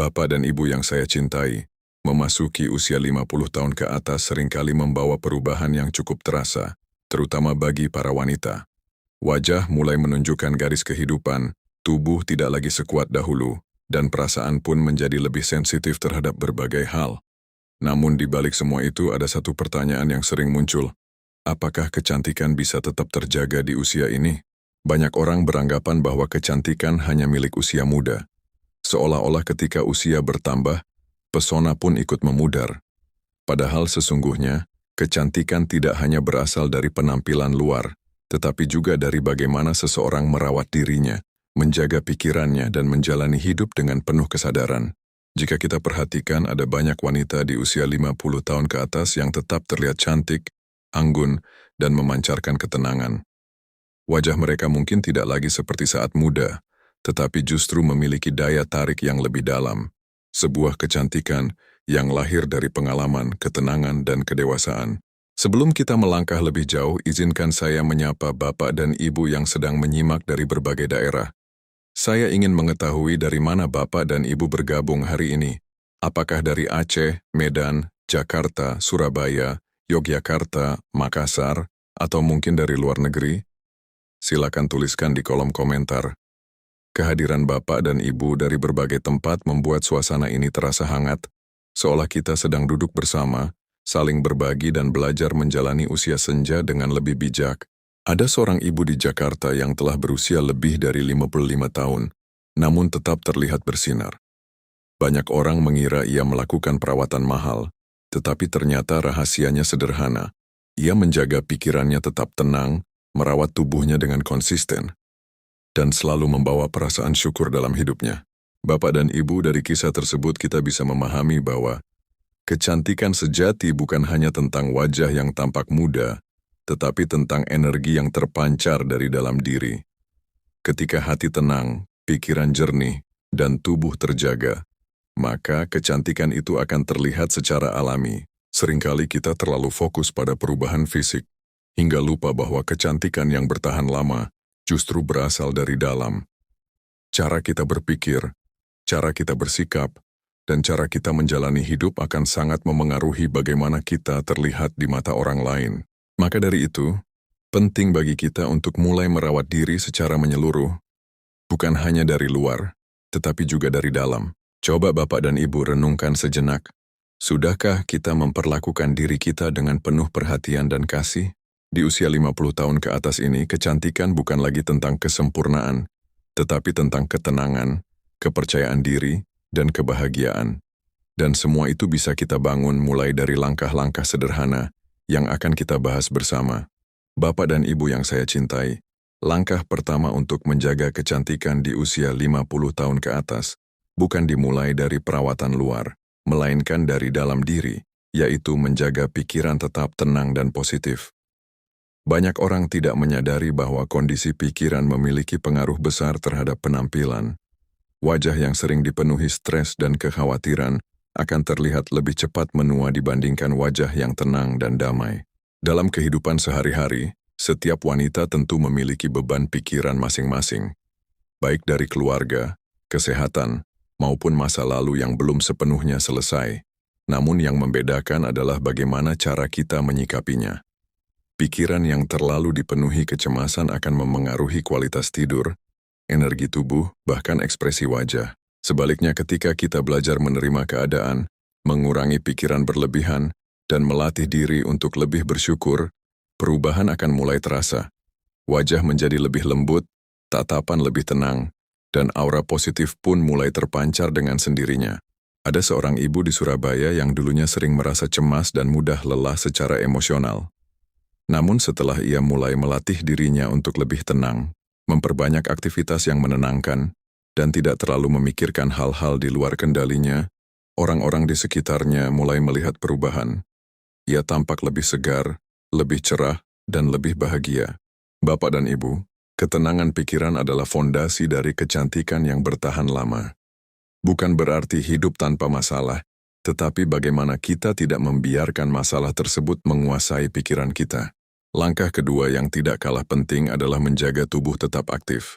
Bapak dan Ibu yang saya cintai, memasuki usia 50 tahun ke atas seringkali membawa perubahan yang cukup terasa, terutama bagi para wanita. Wajah mulai menunjukkan garis kehidupan, tubuh tidak lagi sekuat dahulu, dan perasaan pun menjadi lebih sensitif terhadap berbagai hal. Namun di balik semua itu ada satu pertanyaan yang sering muncul. Apakah kecantikan bisa tetap terjaga di usia ini? Banyak orang beranggapan bahwa kecantikan hanya milik usia muda. Seolah-olah ketika usia bertambah, pesona pun ikut memudar. Padahal sesungguhnya, kecantikan tidak hanya berasal dari penampilan luar, tetapi juga dari bagaimana seseorang merawat dirinya, menjaga pikirannya dan menjalani hidup dengan penuh kesadaran. Jika kita perhatikan, ada banyak wanita di usia 50 tahun ke atas yang tetap terlihat cantik, anggun, dan memancarkan ketenangan. Wajah mereka mungkin tidak lagi seperti saat muda, tetapi justru memiliki daya tarik yang lebih dalam. Sebuah kecantikan yang lahir dari pengalaman, ketenangan, dan kedewasaan. Sebelum kita melangkah lebih jauh, izinkan saya menyapa Bapak dan Ibu yang sedang menyimak dari berbagai daerah. Saya ingin mengetahui dari mana Bapak dan Ibu bergabung hari ini. Apakah dari Aceh, Medan, Jakarta, Surabaya, Yogyakarta, Makassar, atau mungkin dari luar negeri? Silakan tuliskan di kolom komentar. Kehadiran Bapak dan Ibu dari berbagai tempat membuat suasana ini terasa hangat, seolah kita sedang duduk bersama, saling berbagi dan belajar menjalani usia senja dengan lebih bijak. Ada seorang ibu di Jakarta yang telah berusia lebih dari 55 tahun, namun tetap terlihat bersinar. Banyak orang mengira ia melakukan perawatan mahal, tetapi ternyata rahasianya sederhana. Ia menjaga pikirannya tetap tenang, merawat tubuhnya dengan konsisten, dan selalu membawa perasaan syukur dalam hidupnya. Bapak dan Ibu, dari kisah tersebut kita bisa memahami bahwa kecantikan sejati bukan hanya tentang wajah yang tampak muda, tetapi tentang energi yang terpancar dari dalam diri. Ketika hati tenang, pikiran jernih, dan tubuh terjaga, maka kecantikan itu akan terlihat secara alami. Seringkali kita terlalu fokus pada perubahan fisik, hingga lupa bahwa kecantikan yang bertahan lama justru berasal dari dalam. Cara kita berpikir, cara kita bersikap, dan cara kita menjalani hidup akan sangat memengaruhi bagaimana kita terlihat di mata orang lain. Maka dari itu, penting bagi kita untuk mulai merawat diri secara menyeluruh, bukan hanya dari luar, tetapi juga dari dalam. Coba Bapak dan Ibu renungkan sejenak. Sudahkah kita memperlakukan diri kita dengan penuh perhatian dan kasih? Di usia 50 tahun ke atas ini, kecantikan bukan lagi tentang kesempurnaan, tetapi tentang ketenangan, kepercayaan diri, dan kebahagiaan. Dan semua itu bisa kita bangun mulai dari langkah-langkah sederhana yang akan kita bahas bersama. Bapak dan Ibu yang saya cintai, langkah pertama untuk menjaga kecantikan di usia 50 tahun ke atas bukan dimulai dari perawatan luar, melainkan dari dalam diri, yaitu menjaga pikiran tetap tenang dan positif. Banyak orang tidak menyadari bahwa kondisi pikiran memiliki pengaruh besar terhadap penampilan. Wajah yang sering dipenuhi stres dan kekhawatiran akan terlihat lebih cepat menua dibandingkan wajah yang tenang dan damai. Dalam kehidupan sehari-hari, setiap wanita tentu memiliki beban pikiran masing-masing, baik dari keluarga, kesehatan, maupun masa lalu yang belum sepenuhnya selesai. Namun yang membedakan adalah bagaimana cara kita menyikapinya. Pikiran yang terlalu dipenuhi kecemasan akan memengaruhi kualitas tidur, energi tubuh, bahkan ekspresi wajah. Sebaliknya, ketika kita belajar menerima keadaan, mengurangi pikiran berlebihan, dan melatih diri untuk lebih bersyukur, perubahan akan mulai terasa. Wajah menjadi lebih lembut, tatapan lebih tenang, dan aura positif pun mulai terpancar dengan sendirinya. Ada seorang ibu di Surabaya yang dulunya sering merasa cemas dan mudah lelah secara emosional. Namun setelah ia mulai melatih dirinya untuk lebih tenang, memperbanyak aktivitas yang menenangkan, dan tidak terlalu memikirkan hal-hal di luar kendalinya, orang-orang di sekitarnya mulai melihat perubahan. Ia tampak lebih segar, lebih cerah, dan lebih bahagia. Bapak dan Ibu, ketenangan pikiran adalah fondasi dari kecantikan yang bertahan lama. Bukan berarti hidup tanpa masalah, tetapi bagaimana kita tidak membiarkan masalah tersebut menguasai pikiran kita. Langkah kedua yang tidak kalah penting adalah menjaga tubuh tetap aktif.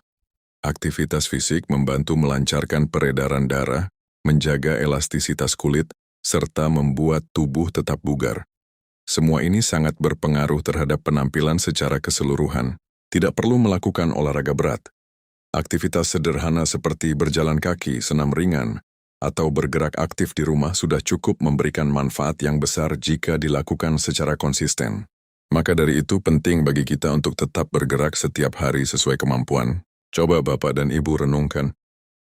Aktivitas fisik membantu melancarkan peredaran darah, menjaga elastisitas kulit, serta membuat tubuh tetap bugar. Semua ini sangat berpengaruh terhadap penampilan secara keseluruhan. Tidak perlu melakukan olahraga berat. Aktivitas sederhana seperti berjalan kaki, senam ringan, atau bergerak aktif di rumah sudah cukup memberikan manfaat yang besar jika dilakukan secara konsisten. Maka dari itu penting bagi kita untuk tetap bergerak setiap hari sesuai kemampuan. Coba Bapak dan Ibu renungkan,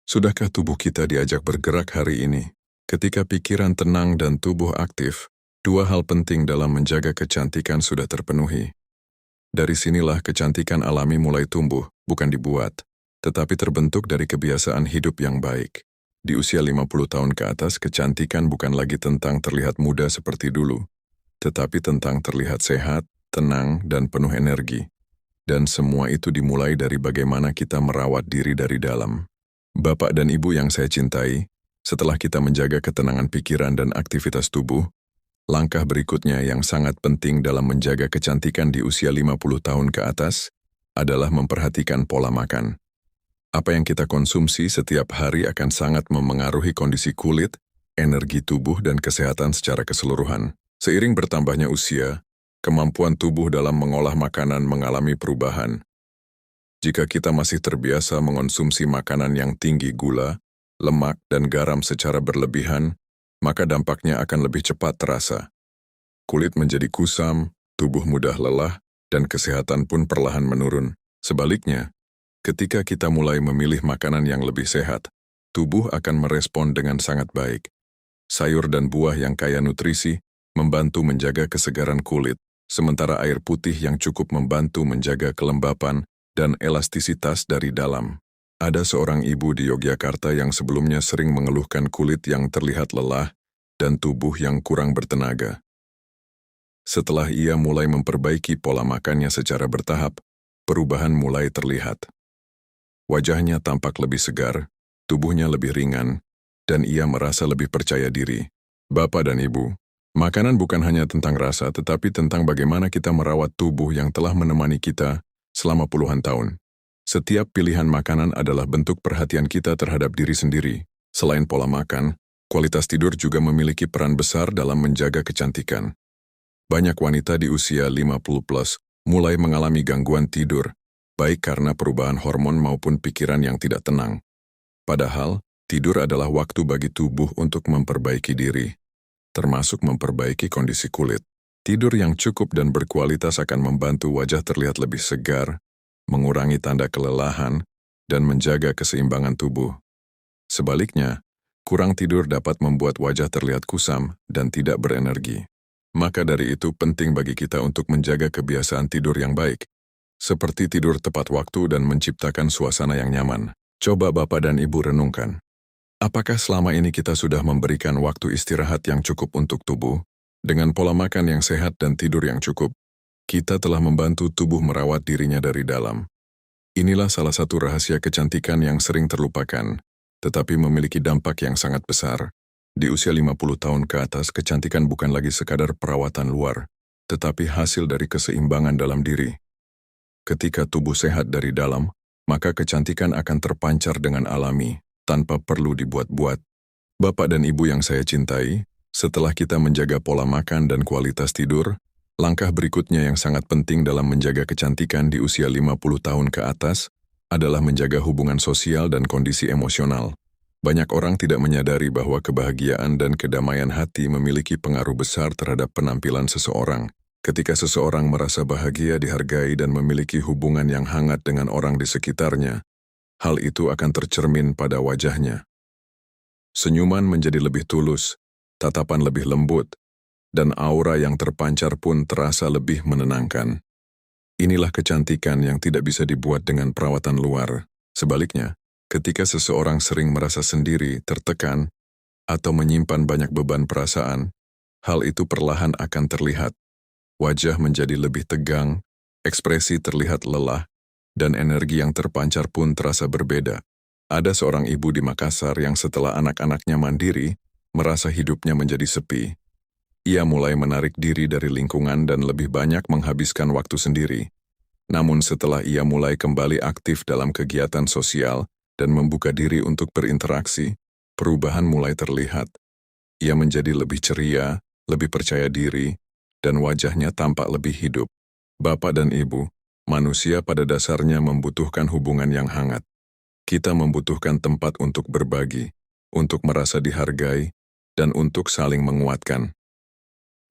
sudahkah tubuh kita diajak bergerak hari ini? Ketika pikiran tenang dan tubuh aktif, dua hal penting dalam menjaga kecantikan sudah terpenuhi. Dari sinilah kecantikan alami mulai tumbuh, bukan dibuat, tetapi terbentuk dari kebiasaan hidup yang baik. Di usia 50 tahun ke atas, kecantikan bukan lagi tentang terlihat muda seperti dulu, tetapi tentang terlihat sehat, tenang, dan penuh energi. Dan semua itu dimulai dari bagaimana kita merawat diri dari dalam. Bapak dan Ibu yang saya cintai, setelah kita menjaga ketenangan pikiran dan aktivitas tubuh, langkah berikutnya yang sangat penting dalam menjaga kecantikan di usia 50 tahun ke atas adalah memperhatikan pola makan. Apa yang kita konsumsi setiap hari akan sangat memengaruhi kondisi kulit, energi tubuh, dan kesehatan secara keseluruhan. Seiring bertambahnya usia, kemampuan tubuh dalam mengolah makanan mengalami perubahan. Jika kita masih terbiasa mengonsumsi makanan yang tinggi gula, lemak, dan garam secara berlebihan, maka dampaknya akan lebih cepat terasa. Kulit menjadi kusam, tubuh mudah lelah, dan kesehatan pun perlahan menurun. Sebaliknya, ketika kita mulai memilih makanan yang lebih sehat, tubuh akan merespon dengan sangat baik. Sayur dan buah yang kaya nutrisi membantu menjaga kesegaran kulit, sementara air putih yang cukup membantu menjaga kelembapan dan elastisitas dari dalam. Ada seorang ibu di Yogyakarta yang sebelumnya sering mengeluhkan kulit yang terlihat lelah dan tubuh yang kurang bertenaga. Setelah ia mulai memperbaiki pola makannya secara bertahap, perubahan mulai terlihat. Wajahnya tampak lebih segar, tubuhnya lebih ringan, dan ia merasa lebih percaya diri. Bapak dan Ibu, makanan bukan hanya tentang rasa, tetapi tentang bagaimana kita merawat tubuh yang telah menemani kita selama puluhan tahun. Setiap pilihan makanan adalah bentuk perhatian kita terhadap diri sendiri. Selain pola makan, kualitas tidur juga memiliki peran besar dalam menjaga kecantikan. Banyak wanita di usia 50+ mulai mengalami gangguan tidur, baik karena perubahan hormon maupun pikiran yang tidak tenang. Padahal, tidur adalah waktu bagi tubuh untuk memperbaiki diri, termasuk memperbaiki kondisi kulit. Tidur yang cukup dan berkualitas akan membantu wajah terlihat lebih segar, mengurangi tanda kelelahan, dan menjaga keseimbangan tubuh. Sebaliknya, kurang tidur dapat membuat wajah terlihat kusam dan tidak berenergi. Maka dari itu penting bagi kita untuk menjaga kebiasaan tidur yang baik, seperti tidur tepat waktu dan menciptakan suasana yang nyaman. Coba Bapak dan Ibu renungkan. Apakah selama ini kita sudah memberikan waktu istirahat yang cukup untuk tubuh? Dengan pola makan yang sehat dan tidur yang cukup, kita telah membantu tubuh merawat dirinya dari dalam. Inilah salah satu rahasia kecantikan yang sering terlupakan, tetapi memiliki dampak yang sangat besar. Di usia 50 tahun ke atas, kecantikan bukan lagi sekadar perawatan luar, tetapi hasil dari keseimbangan dalam diri. Ketika tubuh sehat dari dalam, maka kecantikan akan terpancar dengan alami, tanpa perlu dibuat-buat. Bapak dan Ibu yang saya cintai, setelah kita menjaga pola makan dan kualitas tidur, langkah berikutnya yang sangat penting dalam menjaga kecantikan di usia 50 tahun ke atas adalah menjaga hubungan sosial dan kondisi emosional. Banyak orang tidak menyadari bahwa kebahagiaan dan kedamaian hati memiliki pengaruh besar terhadap penampilan seseorang. Ketika seseorang merasa bahagia, dihargai, dan memiliki hubungan yang hangat dengan orang di sekitarnya, hal itu akan tercermin pada wajahnya. Senyuman menjadi lebih tulus, tatapan lebih lembut, dan aura yang terpancar pun terasa lebih menenangkan. Inilah kecantikan yang tidak bisa dibuat dengan perawatan luar. Sebaliknya, ketika seseorang sering merasa sendiri, tertekan, atau menyimpan banyak beban perasaan, hal itu perlahan akan terlihat. Wajah menjadi lebih tegang, ekspresi terlihat lelah, dan energi yang terpancar pun terasa berbeda. Ada seorang ibu di Makassar yang setelah anak-anaknya mandiri, merasa hidupnya menjadi sepi. Ia mulai menarik diri dari lingkungan dan lebih banyak menghabiskan waktu sendiri. Namun setelah ia mulai kembali aktif dalam kegiatan sosial dan membuka diri untuk berinteraksi, Perubahan mulai terlihat. Ia menjadi lebih ceria, lebih percaya diri, dan wajahnya tampak lebih hidup. Bapak dan Ibu, manusia pada dasarnya membutuhkan hubungan yang hangat. Kita membutuhkan tempat untuk berbagi, untuk merasa dihargai, dan untuk saling menguatkan.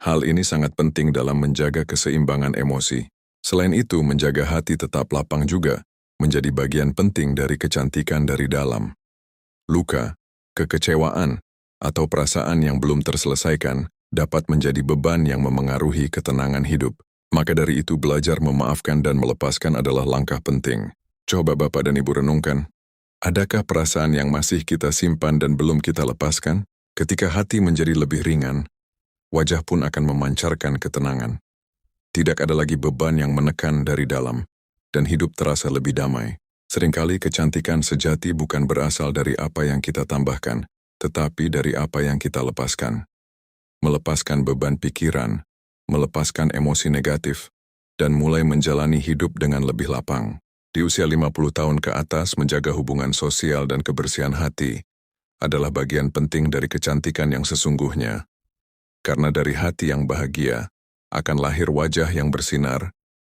Hal ini sangat penting dalam menjaga keseimbangan emosi. Selain itu, menjaga hati tetap lapang juga menjadi bagian penting dari kecantikan dari dalam. Luka, kekecewaan, atau perasaan yang belum terselesaikan dapat menjadi beban yang memengaruhi ketenangan hidup. Maka dari itu, belajar memaafkan dan melepaskan adalah langkah penting. Coba Bapak dan Ibu renungkan. Adakah perasaan yang masih kita simpan dan belum kita lepaskan? Ketika hati menjadi lebih ringan, wajah pun akan memancarkan ketenangan. Tidak ada lagi beban yang menekan dari dalam, dan hidup terasa lebih damai. Seringkali kecantikan sejati bukan berasal dari apa yang kita tambahkan, tetapi dari apa yang kita lepaskan. Melepaskan beban pikiran, melepaskan emosi negatif, dan mulai menjalani hidup dengan lebih lapang. Di usia 50 tahun ke atas, menjaga hubungan sosial dan kebersihan hati adalah bagian penting dari kecantikan yang sesungguhnya. Karena dari hati yang bahagia, akan lahir wajah yang bersinar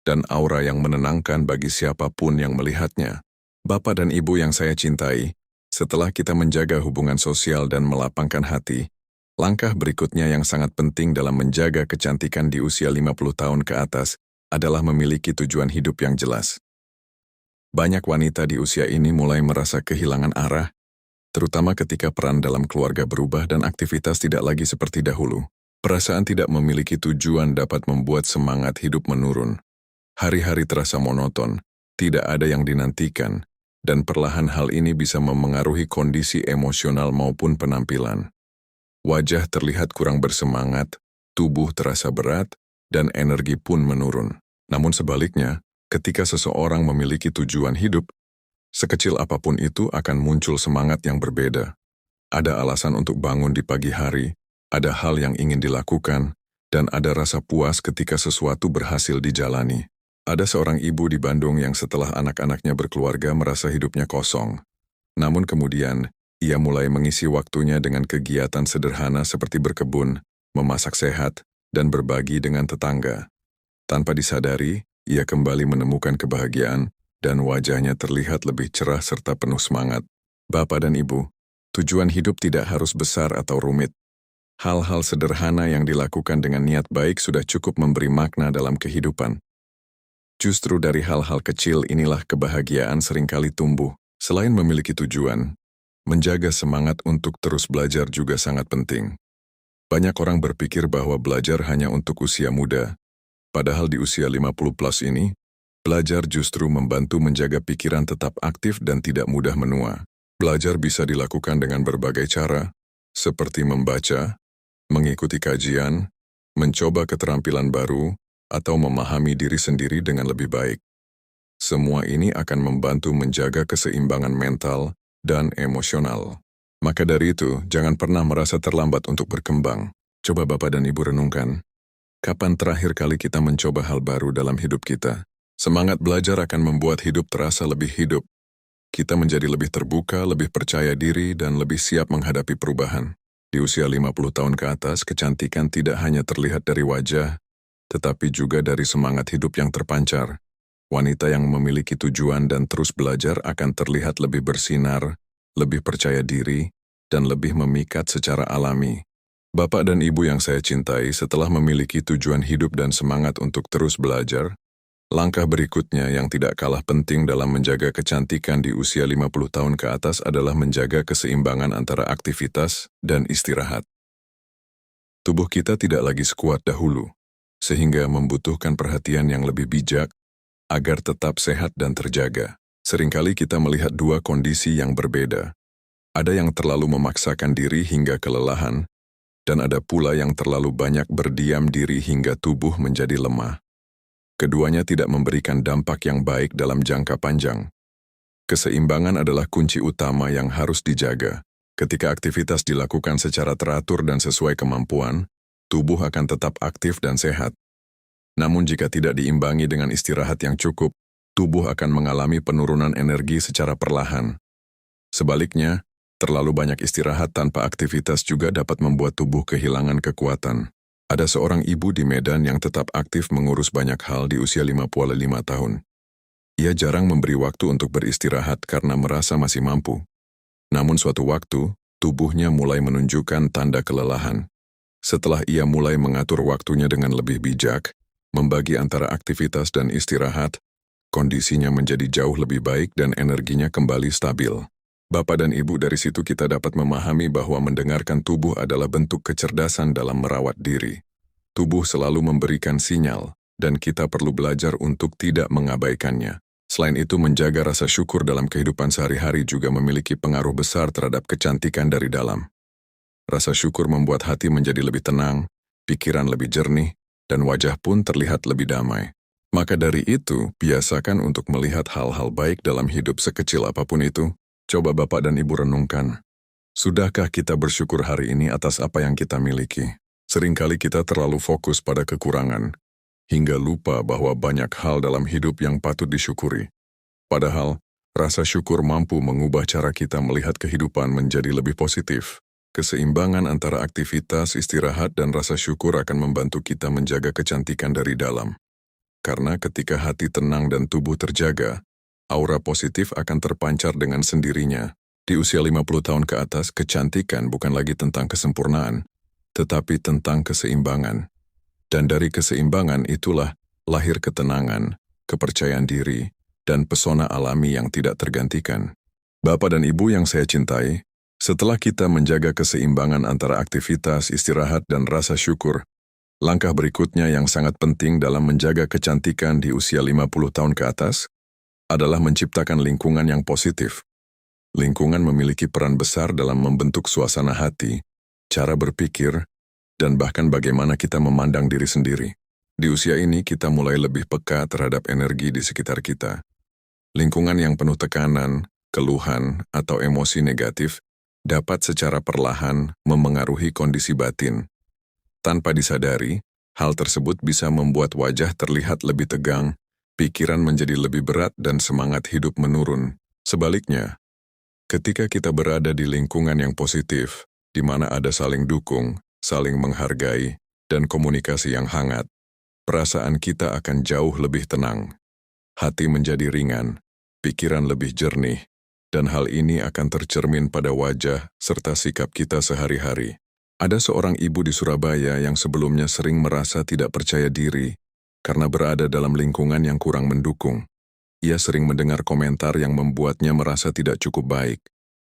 dan aura yang menenangkan bagi siapapun yang melihatnya. Bapak dan Ibu yang saya cintai, setelah kita menjaga hubungan sosial dan melapangkan hati, langkah berikutnya yang sangat penting dalam menjaga kecantikan di usia 50 tahun ke atas adalah memiliki tujuan hidup yang jelas. Banyak wanita di usia ini mulai merasa kehilangan arah, terutama ketika peran dalam keluarga berubah dan aktivitas tidak lagi seperti dahulu. Perasaan tidak memiliki tujuan dapat membuat semangat hidup menurun. Hari-hari terasa monoton, tidak ada yang dinantikan, dan perlahan hal ini bisa memengaruhi kondisi emosional maupun penampilan. Wajah terlihat kurang bersemangat, tubuh terasa berat, dan energi pun menurun. Namun sebaliknya, ketika seseorang memiliki tujuan hidup, sekecil apapun itu akan muncul semangat yang berbeda. Ada alasan untuk bangun di pagi hari, ada hal yang ingin dilakukan, dan ada rasa puas ketika sesuatu berhasil dijalani. Ada seorang ibu di Bandung yang setelah anak-anaknya berkeluarga merasa hidupnya kosong. Namun kemudian, ia mulai mengisi waktunya dengan kegiatan sederhana seperti berkebun, memasak sehat, dan berbagi dengan tetangga. Tanpa disadari, ia kembali menemukan kebahagiaan, dan wajahnya terlihat lebih cerah serta penuh semangat. Bapak dan Ibu, tujuan hidup tidak harus besar atau rumit. Hal-hal sederhana yang dilakukan dengan niat baik sudah cukup memberi makna dalam kehidupan. Justru dari hal-hal kecil inilah kebahagiaan seringkali tumbuh. Selain memiliki tujuan, menjaga semangat untuk terus belajar juga sangat penting. Banyak orang berpikir bahwa belajar hanya untuk usia muda, padahal di usia 50 plus ini, belajar justru membantu menjaga pikiran tetap aktif dan tidak mudah menua. Belajar bisa dilakukan dengan berbagai cara, seperti membaca, mengikuti kajian, mencoba keterampilan baru, atau memahami diri sendiri dengan lebih baik. Semua ini akan membantu menjaga keseimbangan mental dan emosional. Maka dari itu, jangan pernah merasa terlambat untuk berkembang. Coba Bapak dan Ibu renungkan. Kapan terakhir kali kita mencoba hal baru dalam hidup kita? Semangat belajar akan membuat hidup terasa lebih hidup. Kita menjadi lebih terbuka, lebih percaya diri, dan lebih siap menghadapi perubahan. Di usia 50 tahun ke atas, kecantikan tidak hanya terlihat dari wajah, tetapi juga dari semangat hidup yang terpancar. Wanita yang memiliki tujuan dan terus belajar akan terlihat lebih bersinar, lebih percaya diri, dan lebih memikat secara alami. Bapak dan Ibu yang saya cintai, setelah memiliki tujuan hidup dan semangat untuk terus belajar, langkah berikutnya yang tidak kalah penting dalam menjaga kecantikan di usia 50 tahun ke atas adalah menjaga keseimbangan antara aktivitas dan istirahat. Tubuh kita tidak lagi sekuat dahulu, sehingga membutuhkan perhatian yang lebih bijak agar tetap sehat dan terjaga. Seringkali kita melihat dua kondisi yang berbeda. Ada yang terlalu memaksakan diri hingga kelelahan, dan ada pula yang terlalu banyak berdiam diri hingga tubuh menjadi lemah. Keduanya tidak memberikan dampak yang baik dalam jangka panjang. Keseimbangan adalah kunci utama yang harus dijaga. Ketika aktivitas dilakukan secara teratur dan sesuai kemampuan, tubuh akan tetap aktif dan sehat. Namun jika tidak diimbangi dengan istirahat yang cukup, tubuh akan mengalami penurunan energi secara perlahan. Sebaliknya, Terlalu banyak istirahat tanpa aktivitas juga dapat membuat tubuh kehilangan kekuatan. Ada seorang ibu di Medan yang tetap aktif mengurus banyak hal di usia 55 tahun. Ia jarang memberi waktu untuk beristirahat karena merasa masih mampu. Namun suatu waktu, tubuhnya mulai menunjukkan tanda kelelahan. Setelah ia mulai mengatur waktunya dengan lebih bijak, membagi antara aktivitas dan istirahat, kondisinya menjadi jauh lebih baik dan energinya kembali stabil. Bapak dan Ibu, dari situ kita dapat memahami bahwa mendengarkan tubuh adalah bentuk kecerdasan dalam merawat diri. Tubuh selalu memberikan sinyal, dan kita perlu belajar untuk tidak mengabaikannya. Selain itu, menjaga rasa syukur dalam kehidupan sehari-hari juga memiliki pengaruh besar terhadap kecantikan dari dalam. Rasa syukur membuat hati menjadi lebih tenang, pikiran lebih jernih, dan wajah pun terlihat lebih damai. Maka dari itu, biasakan untuk melihat hal-hal baik dalam hidup sekecil apapun itu. Coba Bapak dan Ibu renungkan. Sudahkah kita bersyukur hari ini atas apa yang kita miliki? Seringkali kita terlalu fokus pada kekurangan, hingga lupa bahwa banyak hal dalam hidup yang patut disyukuri. Padahal, rasa syukur mampu mengubah cara kita melihat kehidupan menjadi lebih positif. Keseimbangan antara aktivitas, istirahat, dan rasa syukur akan membantu kita menjaga kecantikan dari dalam. Karena ketika hati tenang dan tubuh terjaga, aura positif akan terpancar dengan sendirinya. Di usia 50 tahun ke atas, kecantikan bukan lagi tentang kesempurnaan, tetapi tentang keseimbangan. Dan dari keseimbangan itulah lahir ketenangan, kepercayaan diri, dan pesona alami yang tidak tergantikan. Bapak dan Ibu yang saya cintai, setelah kita menjaga keseimbangan antara aktivitas, istirahat, dan rasa syukur, langkah berikutnya yang sangat penting dalam menjaga kecantikan di usia 50 tahun ke atas adalah menciptakan lingkungan yang positif. Lingkungan memiliki peran besar dalam membentuk suasana hati, cara berpikir, dan bahkan bagaimana kita memandang diri sendiri. Di usia ini kita mulai lebih peka terhadap energi di sekitar kita. Lingkungan yang penuh tekanan, keluhan, atau emosi negatif dapat secara perlahan memengaruhi kondisi batin. Tanpa disadari, hal tersebut bisa membuat wajah terlihat lebih tegang, pikiran menjadi lebih berat, dan semangat hidup menurun. Sebaliknya, ketika kita berada di lingkungan yang positif, di mana ada saling dukung, saling menghargai, dan komunikasi yang hangat, perasaan kita akan jauh lebih tenang. Hati menjadi ringan, pikiran lebih jernih, dan hal ini akan tercermin pada wajah serta sikap kita sehari-hari. Ada seorang ibu di Surabaya yang sebelumnya sering merasa tidak percaya diri karena berada dalam lingkungan yang kurang mendukung. Ia sering mendengar komentar yang membuatnya merasa tidak cukup baik.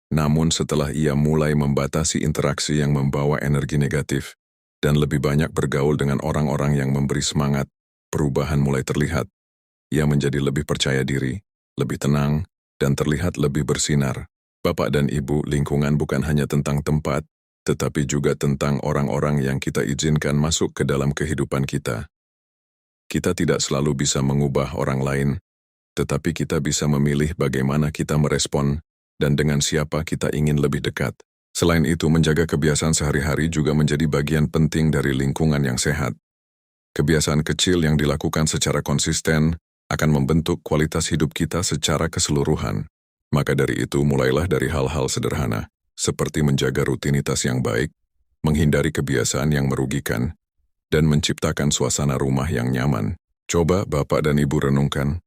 Namun setelah ia mulai membatasi interaksi yang membawa energi negatif dan lebih banyak bergaul dengan orang-orang yang memberi semangat, perubahan mulai terlihat. Ia menjadi lebih percaya diri, lebih tenang, dan terlihat lebih bersinar. Bapak dan Ibu, lingkungan bukan hanya tentang tempat, tetapi juga tentang orang-orang yang kita izinkan masuk ke dalam kehidupan kita. Kita tidak selalu bisa mengubah orang lain, tetapi kita bisa memilih bagaimana kita merespon dan dengan siapa kita ingin lebih dekat. Selain itu, menjaga kebiasaan sehari-hari juga menjadi bagian penting dari lingkungan yang sehat. Kebiasaan kecil yang dilakukan secara konsisten akan membentuk kualitas hidup kita secara keseluruhan. Maka dari itu, mulailah dari hal-hal sederhana, seperti menjaga rutinitas yang baik, menghindari kebiasaan yang merugikan, dan menciptakan suasana rumah yang nyaman. Coba Bapak dan Ibu renungkan,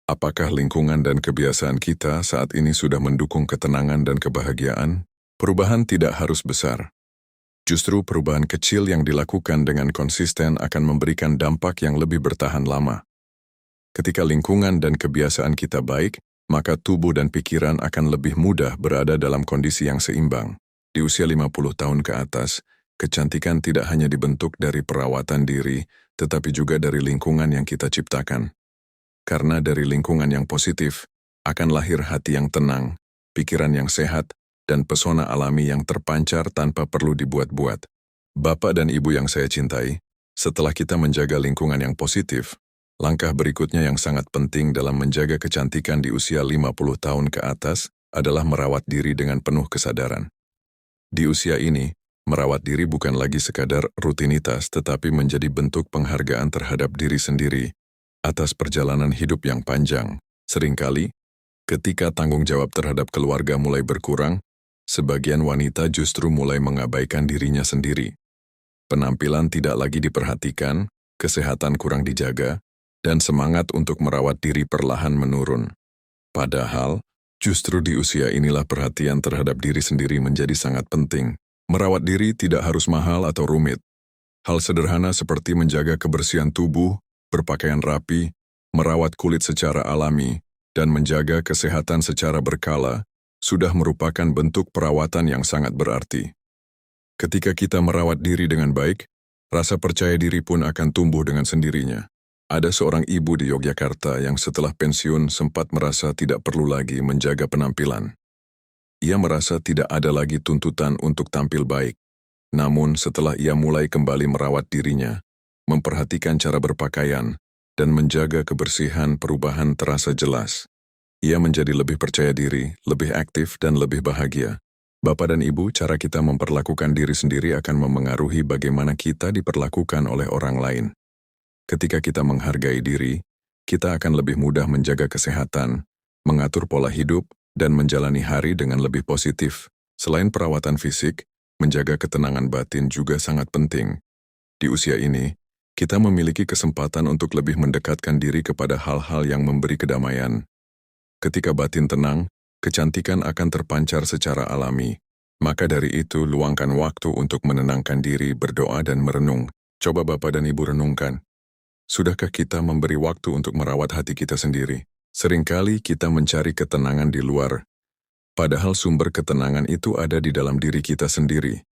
apakah lingkungan dan kebiasaan kita saat ini sudah mendukung ketenangan dan kebahagiaan? Perubahan tidak harus besar. Justru perubahan kecil yang dilakukan dengan konsisten akan memberikan dampak yang lebih bertahan lama. Ketika lingkungan dan kebiasaan kita baik, maka tubuh dan pikiran akan lebih mudah berada dalam kondisi yang seimbang. Di usia 50 tahun ke atas, kecantikan tidak hanya dibentuk dari perawatan diri, tetapi juga dari lingkungan yang kita ciptakan. Karena dari lingkungan yang positif, akan lahir hati yang tenang, pikiran yang sehat, dan pesona alami yang terpancar tanpa perlu dibuat-buat. Bapak dan Ibu yang saya cintai, setelah kita menjaga lingkungan yang positif, langkah berikutnya yang sangat penting dalam menjaga kecantikan di usia 50 tahun ke atas adalah merawat diri dengan penuh kesadaran. Di usia ini, merawat diri bukan lagi sekadar rutinitas tetapi menjadi bentuk penghargaan terhadap diri sendiri atas perjalanan hidup yang panjang. Seringkali, ketika tanggung jawab terhadap keluarga mulai berkurang, Sebagian wanita justru mulai mengabaikan dirinya sendiri. Penampilan tidak lagi diperhatikan, kesehatan kurang dijaga, dan semangat untuk merawat diri perlahan menurun. Padahal, justru di usia inilah perhatian terhadap diri sendiri menjadi sangat penting. Merawat diri tidak harus mahal atau rumit. Hal sederhana seperti menjaga kebersihan tubuh, berpakaian rapi, merawat kulit secara alami, dan menjaga kesehatan secara berkala, sudah merupakan bentuk perawatan yang sangat berarti. Ketika kita merawat diri dengan baik, rasa percaya diri pun akan tumbuh dengan sendirinya. Ada seorang ibu di Yogyakarta yang setelah pensiun sempat merasa tidak perlu lagi menjaga penampilan. Ia merasa tidak ada lagi tuntutan untuk tampil baik. Namun setelah ia mulai kembali merawat dirinya, memperhatikan cara berpakaian, dan menjaga kebersihan, perubahan terasa jelas. Ia menjadi lebih percaya diri, lebih aktif, dan lebih bahagia. Bapak dan Ibu, cara kita memperlakukan diri sendiri akan memengaruhi bagaimana kita diperlakukan oleh orang lain. Ketika kita menghargai diri, kita akan lebih mudah menjaga kesehatan, mengatur pola hidup, dan menjalani hari dengan lebih positif. Selain perawatan fisik, menjaga ketenangan batin juga sangat penting. Di usia ini, kita memiliki kesempatan untuk lebih mendekatkan diri kepada hal-hal yang memberi kedamaian. Ketika batin tenang, kecantikan akan terpancar secara alami. Maka dari itu, luangkan waktu untuk menenangkan diri, berdoa, dan merenung. Coba Bapak dan Ibu renungkan. Sudahkah kita memberi waktu untuk merawat hati kita sendiri? Seringkali kita mencari ketenangan di luar, padahal sumber ketenangan itu ada di dalam diri kita sendiri.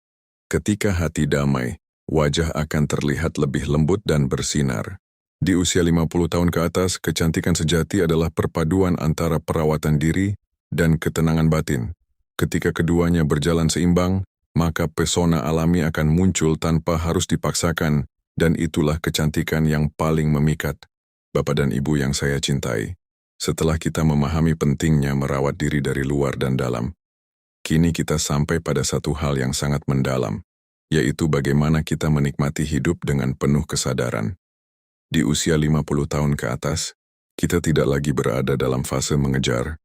Ketika hati damai, wajah akan terlihat lebih lembut dan bersinar. Di usia 50 tahun ke atas, kecantikan sejati adalah perpaduan antara perawatan diri dan ketenangan batin. Ketika keduanya berjalan seimbang, maka pesona alami akan muncul tanpa harus dipaksakan, dan itulah kecantikan yang paling memikat. Bapak dan Ibu yang saya cintai, setelah kita memahami pentingnya merawat diri dari luar dan dalam, kini kita sampai pada satu hal yang sangat mendalam, yaitu bagaimana kita menikmati hidup dengan penuh kesadaran. Di usia 50 tahun ke atas, kita tidak lagi berada dalam fase mengejar,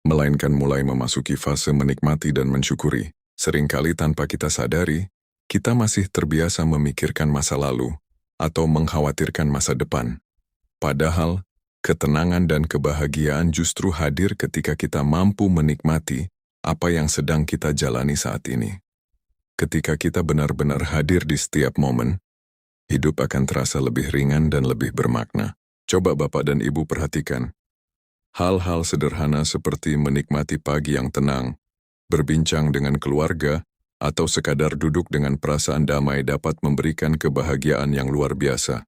melainkan mulai memasuki fase menikmati dan mensyukuri. Seringkali tanpa kita sadari, kita masih terbiasa memikirkan masa lalu atau mengkhawatirkan masa depan. Padahal, ketenangan dan kebahagiaan justru hadir ketika kita mampu menikmati apa yang sedang kita jalani saat ini. Ketika kita benar-benar hadir di setiap momen, hidup akan terasa lebih ringan dan lebih bermakna. Coba Bapak dan Ibu perhatikan. Hal-hal sederhana seperti menikmati pagi yang tenang, berbincang dengan keluarga, atau sekadar duduk dengan perasaan damai dapat memberikan kebahagiaan yang luar biasa.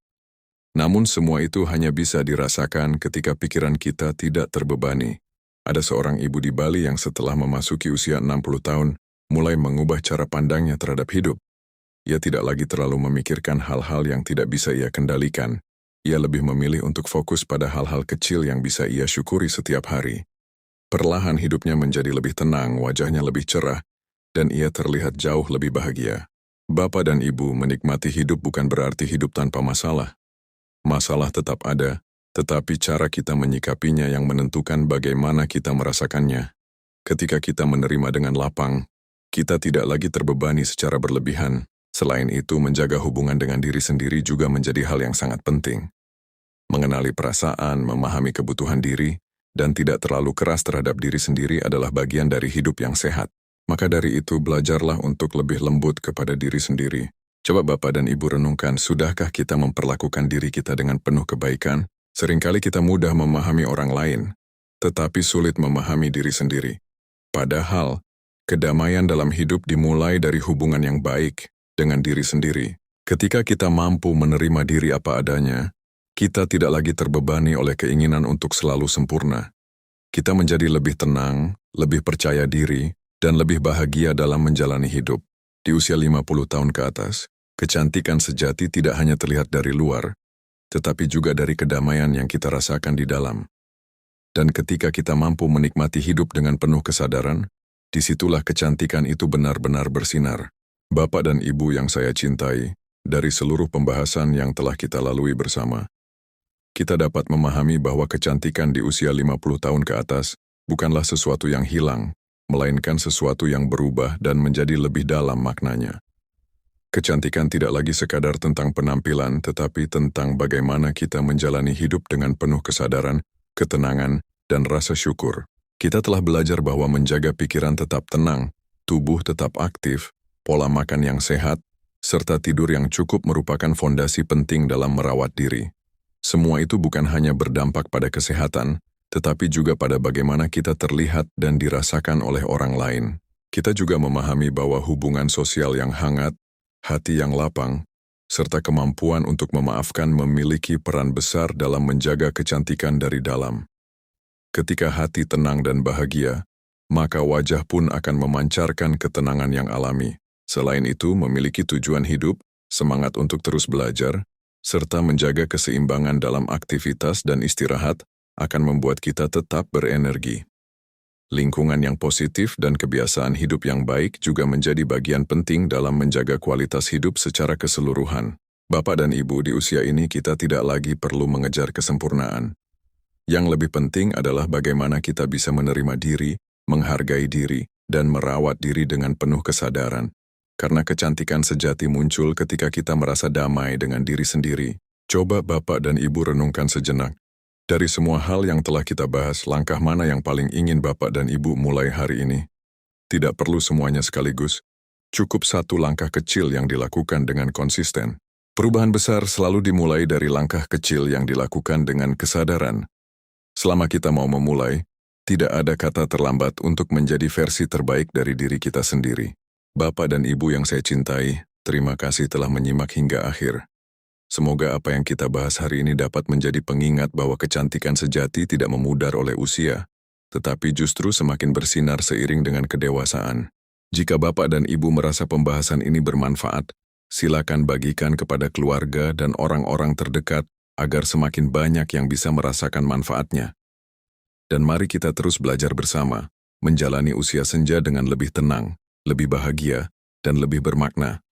Namun semua itu hanya bisa dirasakan ketika pikiran kita tidak terbebani. Ada seorang ibu di Bali yang setelah memasuki usia 60 tahun, mulai mengubah cara pandangnya terhadap hidup. Ia tidak lagi terlalu memikirkan hal-hal yang tidak bisa ia kendalikan. Ia lebih memilih untuk fokus pada hal-hal kecil yang bisa ia syukuri setiap hari. Perlahan hidupnya menjadi lebih tenang, wajahnya lebih cerah, dan ia terlihat jauh lebih bahagia. Bapak dan Ibu, menikmati hidup bukan berarti hidup tanpa masalah. Masalah tetap ada, tetapi cara kita menyikapinya yang menentukan bagaimana kita merasakannya. Ketika kita menerima dengan lapang, kita tidak lagi terbebani secara berlebihan. Selain itu, menjaga hubungan dengan diri sendiri juga menjadi hal yang sangat penting. Mengenali perasaan, memahami kebutuhan diri, dan tidak terlalu keras terhadap diri sendiri adalah bagian dari hidup yang sehat. Maka dari itu, belajarlah untuk lebih lembut kepada diri sendiri. Coba Bapak dan Ibu renungkan, sudahkah kita memperlakukan diri kita dengan penuh kebaikan? Seringkali kita mudah memahami orang lain, tetapi sulit memahami diri sendiri. Padahal, kedamaian dalam hidup dimulai dari hubungan yang baik dengan diri sendiri. Ketika kita mampu menerima diri apa adanya, kita tidak lagi terbebani oleh keinginan untuk selalu sempurna. Kita menjadi lebih tenang, lebih percaya diri, dan lebih bahagia dalam menjalani hidup. Di usia 50 tahun ke atas, kecantikan sejati tidak hanya terlihat dari luar, tetapi juga dari kedamaian yang kita rasakan di dalam. Dan ketika kita mampu menikmati hidup dengan penuh kesadaran, disitulah kecantikan itu benar-benar bersinar. Bapak dan Ibu yang saya cintai, dari seluruh pembahasan yang telah kita lalui bersama, kita dapat memahami bahwa kecantikan di usia 50 tahun ke atas bukanlah sesuatu yang hilang, melainkan sesuatu yang berubah dan menjadi lebih dalam maknanya. Kecantikan tidak lagi sekadar tentang penampilan, tetapi tentang bagaimana kita menjalani hidup dengan penuh kesadaran, ketenangan, dan rasa syukur. Kita telah belajar bahwa menjaga pikiran tetap tenang, tubuh tetap aktif, pola makan yang sehat, serta tidur yang cukup merupakan fondasi penting dalam merawat diri. Semua itu bukan hanya berdampak pada kesehatan, tetapi juga pada bagaimana kita terlihat dan dirasakan oleh orang lain. Kita juga memahami bahwa hubungan sosial yang hangat, hati yang lapang, serta kemampuan untuk memaafkan memiliki peran besar dalam menjaga kecantikan dari dalam. Ketika hati tenang dan bahagia, maka wajah pun akan memancarkan ketenangan yang alami. Selain itu, memiliki tujuan hidup, semangat untuk terus belajar, serta menjaga keseimbangan dalam aktivitas dan istirahat akan membuat kita tetap berenergi. Lingkungan yang positif dan kebiasaan hidup yang baik juga menjadi bagian penting dalam menjaga kualitas hidup secara keseluruhan. Bapak dan Ibu, di usia ini kita tidak lagi perlu mengejar kesempurnaan. Yang lebih penting adalah bagaimana kita bisa menerima diri, menghargai diri, dan merawat diri dengan penuh kesadaran. Karena kecantikan sejati muncul ketika kita merasa damai dengan diri sendiri. Coba Bapak dan Ibu renungkan sejenak. Dari semua hal yang telah kita bahas, langkah mana yang paling ingin Bapak dan Ibu mulai hari ini? Tidak perlu semuanya sekaligus. Cukup satu langkah kecil yang dilakukan dengan konsisten. Perubahan besar selalu dimulai dari langkah kecil yang dilakukan dengan kesadaran. Selama kita mau memulai, tidak ada kata terlambat untuk menjadi versi terbaik dari diri kita sendiri. Bapak dan Ibu yang saya cintai, terima kasih telah menyimak hingga akhir. Semoga apa yang kita bahas hari ini dapat menjadi pengingat bahwa kecantikan sejati tidak memudar oleh usia, tetapi justru semakin bersinar seiring dengan kedewasaan. Jika Bapak dan Ibu merasa pembahasan ini bermanfaat, silakan bagikan kepada keluarga dan orang-orang terdekat agar semakin banyak yang bisa merasakan manfaatnya. Dan mari kita terus belajar bersama, menjalani usia senja dengan lebih tenang, lebih bahagia, dan lebih bermakna.